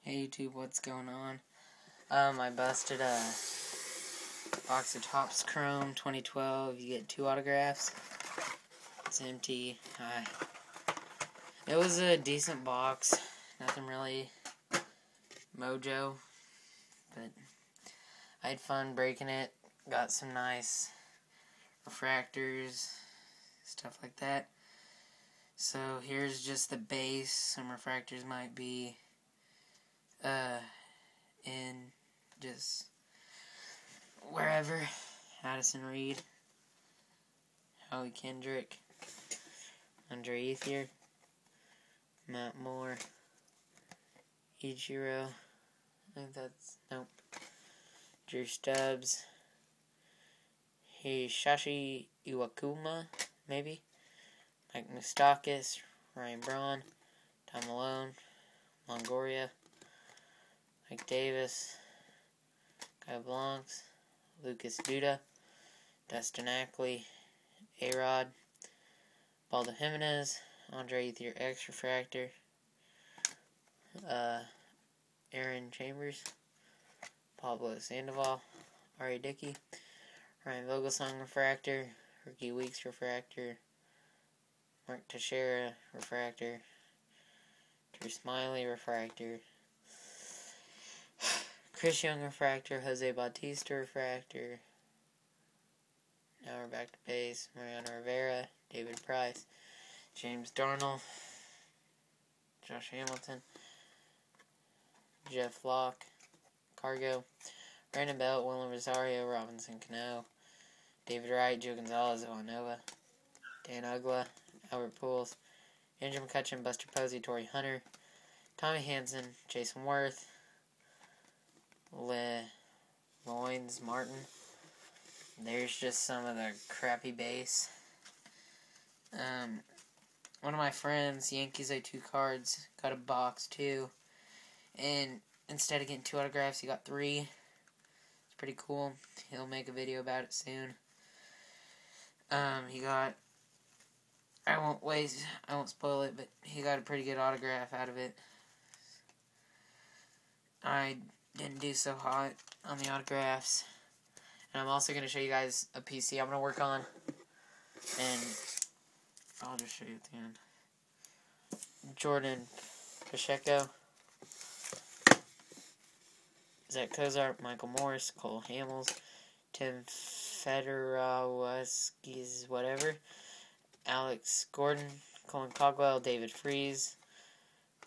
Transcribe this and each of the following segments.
Hey YouTube, what's going on? I busted a box of Topps Chrome 2012. You get 2 autographs. It's empty. It was a decent box. Nothing really mojo. But I had fun breaking it. Got some nice refractors. Stuff like that. So here's just the base. Some refractors might be in just wherever. Addison Reed, Howie Kendrick, Andre Ethier, Matt Moore, Ichiro, I think that's, nope, Drew Stubbs, Hisashi Iwakuma, maybe, Mike Moustakas, Ryan Braun, Tom Malone, Longoria, Mike Davis, Kyle Blancs, Lucas Duda, Dustin Ackley, A-Rod, Baldo Jimenez, Andre Ethier X Refractor, Aaron Chambers, Pablo Sandoval, R.A. Dickey, Ryan Vogelsong Refractor, Ricky Weeks Refractor, Mark Teixeira Refractor, Drew Smiley Refractor, Chris Young Refractor, Jose Bautista Refractor. Now we're back to base. Mariano Rivera, David Price, James Darnold, Josh Hamilton, Jeff Locke, Cargo, Brandon Belt, Willem Rosario, Robinson Cano, David Wright, Joe Gonzalez, Villanova, Dan Ugla, Albert Pujols, Andrew McCutchen, Buster Posey, Torrey Hunter, Tommy Hanson, Jason Worth, Loins Martin. There's just some of the crappy base. One of my friends, Yankees A2 cards, got a box too. And instead of getting 2 autographs, he got 3. It's pretty cool. He'll make a video about it soon. He got, I won't spoil it, but he got a pretty good autograph out of it. I didn't do so hot on the autographs. And I'm also going to show you guys a PC I'm going to work on. And I'll just show you at the end. Jordan Pacheco, Zach Cozart, Michael Morris, Cole Hamels, Tim Federowski's whatever, Alex Gordon, Colin Cogwell, David Freese,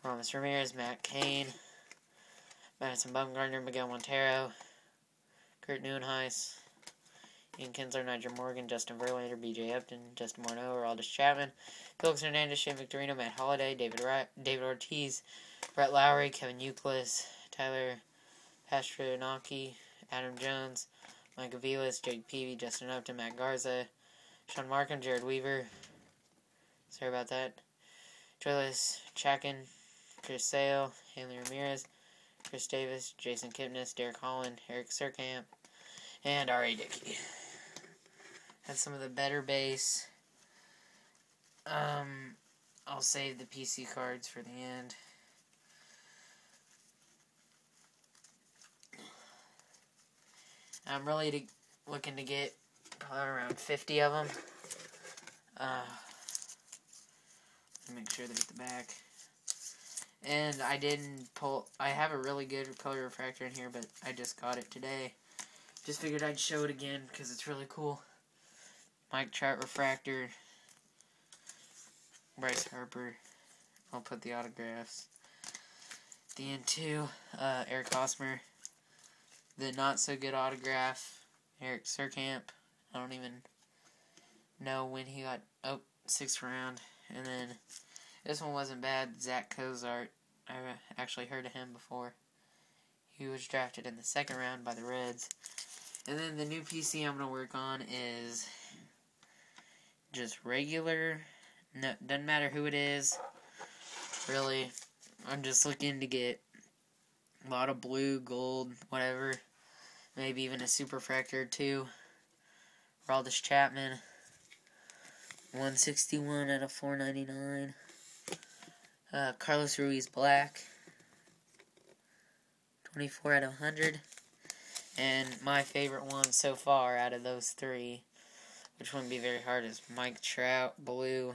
Ramos Ramirez, Matt Cain, Madison Bumgarner, Miguel Montero, Kurt Neuenhuis, Ian Kinsler, Nigel Morgan, Justin Verlander, B.J. Upton, Justin Morneau, Aroldis Chapman, Felix Hernandez, Shane Victorino, Matt Holliday, David Ortiz, Brett Lowry, Kevin Youkilis, Tyler Pastranaki, Adam Jones, Mike Aviles, Jake Peavy, Justin Upton, Matt Garza, Sean Markham, Jared Weaver, sorry about that, Joylis Chackin, Chris Sale, Hanley Ramirez, Chris Davis, Jason Kipnis, Derek Holland, Eric Surkamp, and R.A. Dickey. That's some of the better base. I'll save the PC cards for the end. I'm really looking to get probably around 50 of them. Make sure they get the back. And I have a really good color refractor in here, but I just got it today. Just figured I'd show it again because it's really cool. Mike Trout refractor. Bryce Harper. I'll put the autographs at the end too. Eric Hosmer. The not so good autograph. Eric Surkamp. I don't even know when he got, 6th round. And then this one wasn't bad. Zach Cozart. I actually heard of him before. He was drafted in the 2nd round by the Reds. And then the new PC I'm going to work on is just regular. No, doesn't matter who it is. Really, I'm just looking to get a lot of blue, gold, whatever. Maybe even a super refractor or 2. Aroldis Chapman. 161 out of 499. Carlos Ruiz Black. 24 out of 100. And my favorite one so far out of those three, which wouldn't be very hard, is Mike Trout Blue.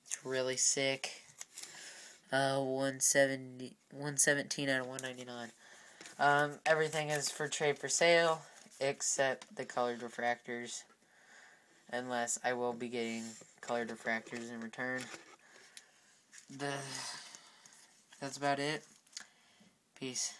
It's really sick. 117 out of 199. Everything is for trade for sale, except the colored refractors. Unless I will be getting colored refractors in return. That's about it. Peace.